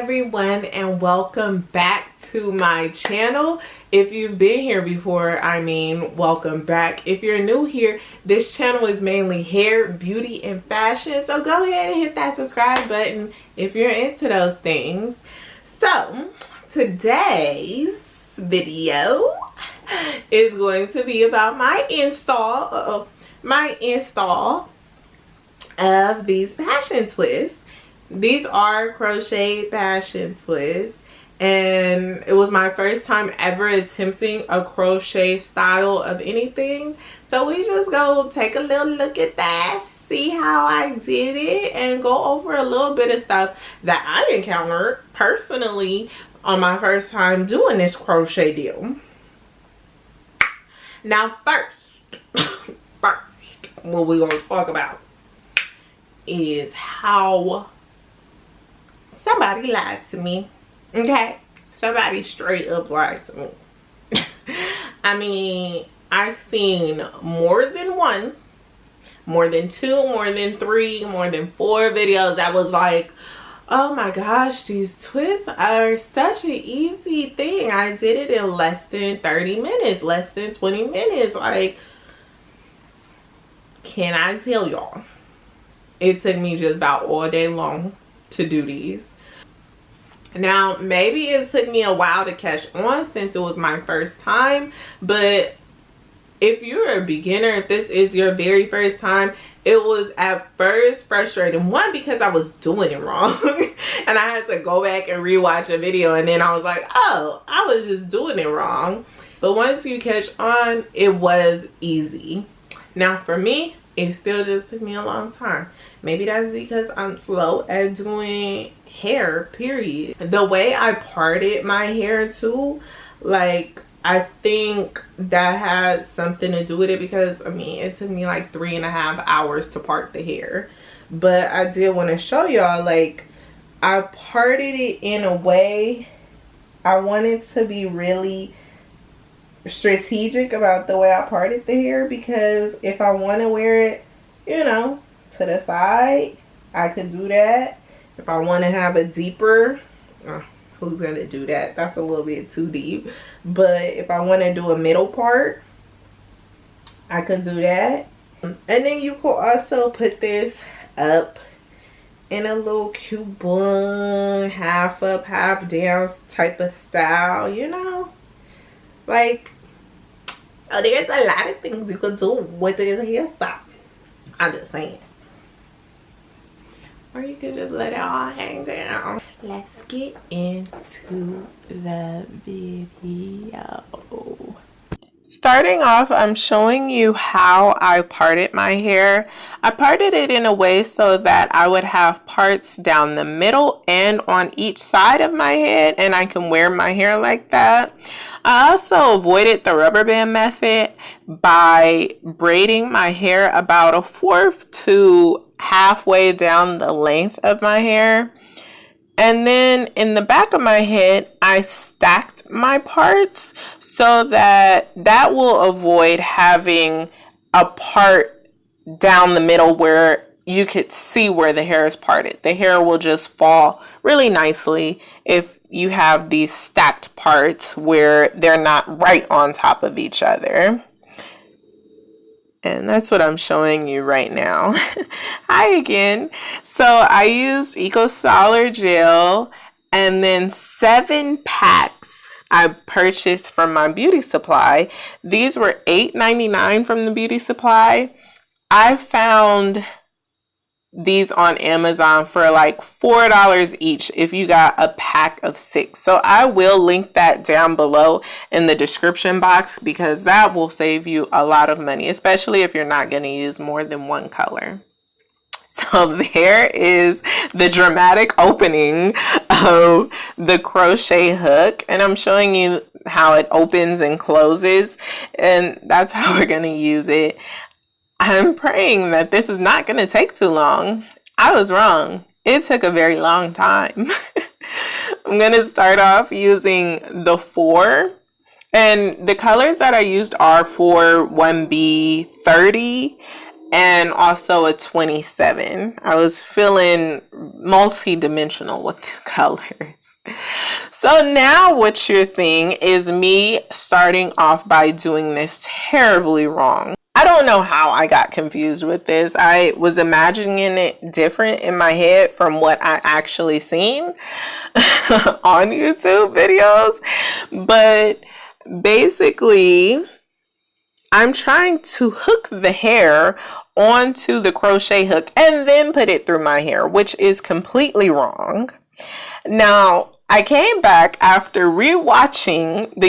everyone, and welcome back to my channel. If you've been here before, welcome back. If you're new here, this channel is mainly hair, beauty, and fashion, so go ahead and hit that subscribe button if you're into those things. So today's video is going to be about my install of these fashion twists. These are crochet fashion twists, and it was my first time ever attempting a crochet style of anything. So we just go take a little look at that, see how I did it, and go over a little bit of stuff that I encountered personally on my first time doing this crochet deal. Now first, what we're going to talk about is how somebody lied to me. Okay, somebody straight up lied to me. I've seen more than one, more than two, more than three, more than four videos that was like, oh my gosh, these twists are such an easy thing. I did it in less than 30 minutes, less than 20 minutes. Like, can I tell y'all, it took me just about all day long to do these. Now, maybe it took me a while to catch on since it was my first time, but if you're a beginner, if this is your very first time, it was at first frustrating. One, because I was doing it wrong and I had to go back and rewatch a video, and then I was like, oh, I was just doing it wrong. But once you catch on, it was easy. Now for me, it still just took me a long time. Maybe that's because I'm slow at doing hair, period. The way I parted my hair too, like, I think that had something to do with it, because it took me like 3.5 hours to part the hair. But I did want to show y'all, like, I parted it in a way, I wanted to be really strategic about the way I parted the hair, because if I want to wear it, you know, to the side, I could do that. If I want to have a deeper, who's gonna do that? That's a little bit too deep. But if I want to do a middle part, I could do that. And then you could also put this up in a little cute bun, half up, half down type of style, you know? Like, oh, there's a lot of things you could do with this hairstyle. I'm just saying. Or you could just let it all hang down. Let's get into the video. Starting off, I'm showing you how I parted my hair. I parted it in a way so that I would have parts down the middle and on each side of my head, and I can wear my hair like that. I also avoided the rubber band method by braiding my hair about 1/4 to halfway down the length of my hair. And then in the back of my head, I stacked my parts so that will avoid having a part down the middle where you could see where the hair is parted. The hair will just fall really nicely if you have these stacked parts where they're not right on top of each other. And that's what I'm showing you right now. Hi again. So I used Eco Solar Gel, and then 7 packs I purchased from my beauty supply. These were $8.99 from the beauty supply. I found these on Amazon for like $4 each if you got a pack of 6. So I will link that down below in the description box, because that will save you a lot of money, especially if you're not going to use more than one color. So there is the dramatic opening of the crochet hook, and I'm showing you how it opens and closes, and that's how we're going to use it. I'm praying that this is not going to take too long. I was wrong. It took a very long time. I'm going to start off using the 4. And the colors that I used are for 1B30 and also a 27. I was feeling multi-dimensional with the colors. So now what you're seeing is me starting off by doing this terribly wrong. I don't know how I got confused with this. I was imagining it different in my head from what I actually seen on YouTube videos. But basically, I'm trying to hook the hair onto the crochet hook and then put it through my hair, which is completely wrong. Now, I came back after rewatching the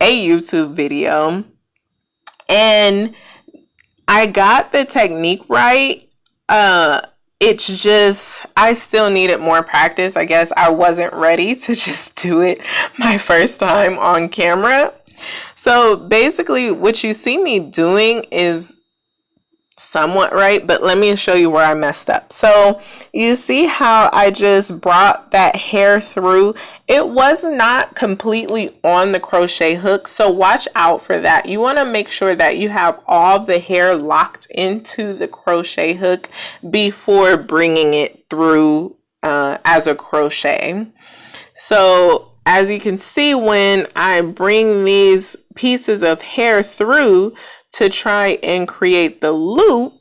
YouTube video, and I got the technique right. It's just, I still needed more practice. I guess I wasn't ready to just do it my first time on camera. So basically what you see me doing is somewhat right, but let me show you where I messed up. So you see how I just brought that hair through. It was not completely on the crochet hook, so watch out for that. You want to make sure that you have all the hair locked into the crochet hook before bringing it through as a crochet. So as you can see, when I bring these pieces of hair through to try and create the loop,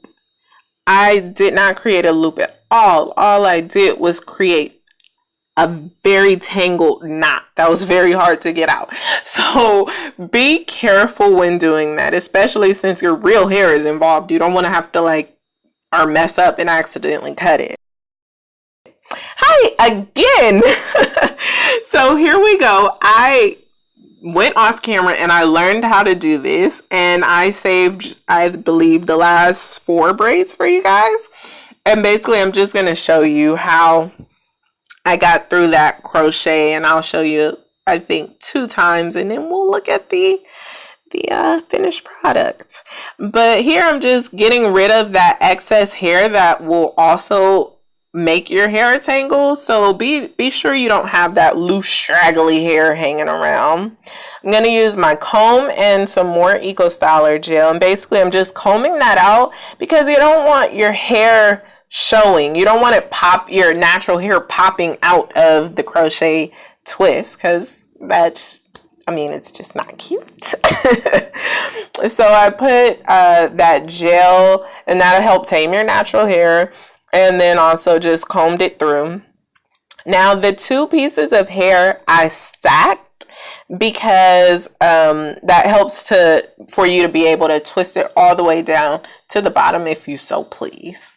I did not create a loop at all. All I did was create a very tangled knot that was very hard to get out. So be careful when doing that, especially since your real hair is involved. You don't want to have to or mess up and accidentally cut it. Hi again. So here we go. I went off camera and I learned how to do this, and I saved, I believe, the last 4 braids for you guys. And basically I'm just going to show you how I got through that crochet, and I'll show you, I think, 2 times, and then we'll look at the finished product. But here I'm just getting rid of that excess hair that will also make your hair tangle. So be sure you don't have that loose straggly hair hanging around. I'm going to use my comb and some more Eco Styler gel, and basically I'm just combing that out because you don't want your hair showing. You don't want it your natural hair popping out of the crochet twist, because that's, it's just not cute. So I put that gel, and that'll help tame your natural hair. And then also just combed it through. Now the 2 pieces of hair I stacked because that helps for you to be able to twist it all the way down to the bottom if you so please.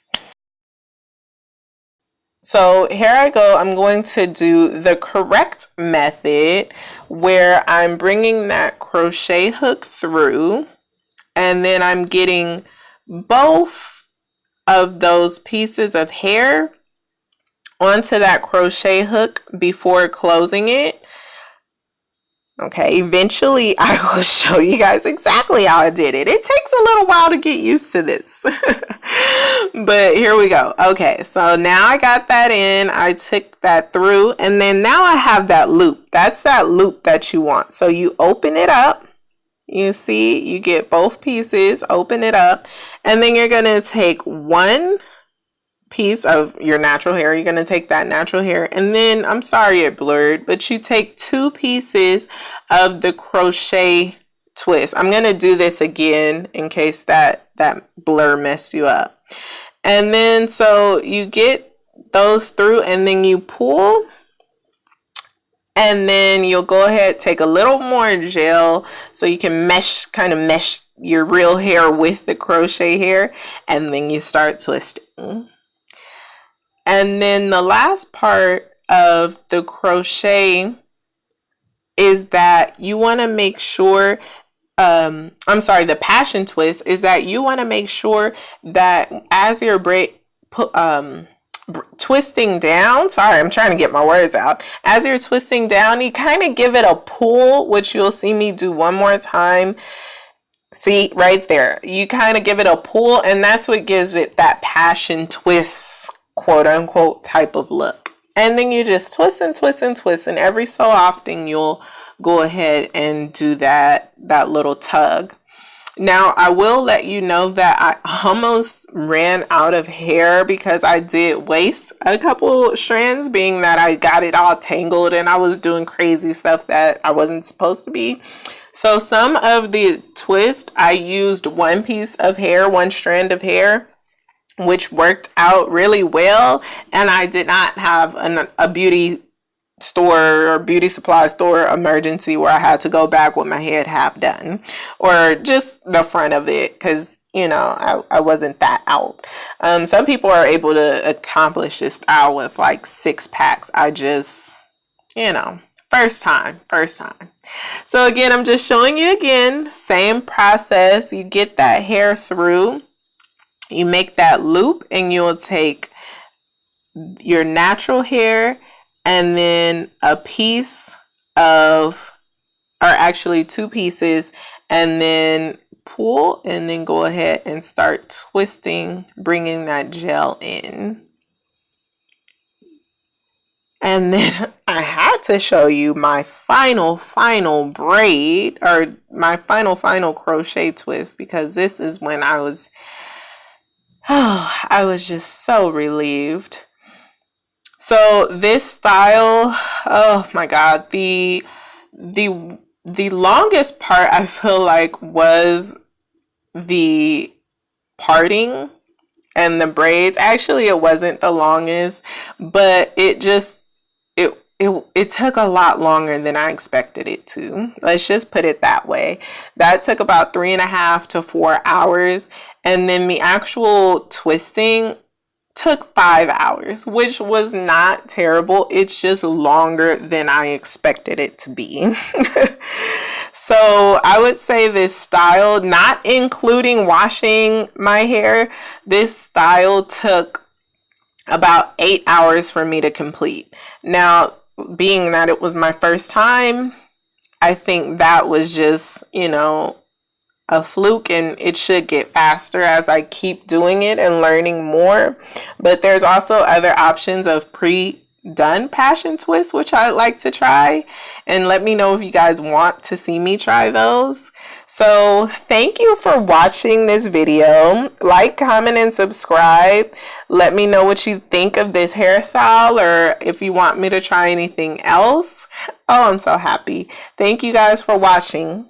So here I go. I'm going to do the correct method where I'm bringing that crochet hook through, and then I'm getting both of those pieces of hair onto that crochet hook before closing it. Okay, eventually I will show you guys exactly how I did it. It takes a little while to get used to this. But here we go. Okay, so now I got that in. I took that through, and then now I have that loop. That's that loop that you want. So you open it up. You see, you get both pieces, open it up, and then you're going to take 1 piece of your natural hair. You're going to take that natural hair, and then, I'm sorry it blurred, but you take 2 pieces of the crochet twist. I'm going to do this again in case that blur messed you up. And then, so you get those through, and then you pull. And then you'll go ahead, take a little more gel so you can kind of mesh your real hair with the crochet hair, and then you start twisting. And then the last part of the crochet is that you want to make sure, the passion twist is that you want to make sure that as you're twisting down, sorry, I'm trying to get my words out. As you're twisting down, you kind of give it a pull, which you'll see me do one more time. See, right there. You kind of give it a pull, and that's what gives it that passion twist, quote unquote, type of look. And then you just twist and twist and twist, and every so often you'll go ahead and do that little tug. Now, I will let you know that I almost ran out of hair because I did waste a couple strands, being that I got it all tangled and I was doing crazy stuff that I wasn't supposed to be. So some of the twist, I used one piece of hair, one strand of hair, which worked out really well. And I did not have a beauty store or beauty supply store emergency where I had to go back with my head half done, or just the front of it, because you know I wasn't that out. Some people are able to accomplish this style with like 6 packs. I just, you know, first time. So again, I'm just showing you again, same process. You get that hair through, you make that loop, and you'll take your natural hair and then a piece of, or actually 2 pieces, and then pull, and then go ahead and start twisting, bringing that gel in. And then I had to show you my final braid, or my final crochet twist, because this is when I was just so relieved. So this style, oh my god, the longest part I feel like was the parting and the braids. Actually, it wasn't the longest, but it took a lot longer than I expected it to. Let's just put it that way. That took about 3.5 to 4 hours, and then the actual twisting took 5 hours, which was not terrible. It's just longer than I expected it to be. So I would say this style, not including washing my hair, this style took about 8 hours for me to complete. Now, being that it was my first time, I think that was just, you know, a fluke, and it should get faster as I keep doing it and learning more. But there's also other options of pre-done passion twists, which I'd like to try, and let me know if you guys want to see me try those. So thank you for watching this video. Like, comment, and subscribe. Let me know what you think of this hairstyle, or if you want me to try anything else. Oh, I'm so happy. Thank you guys for watching.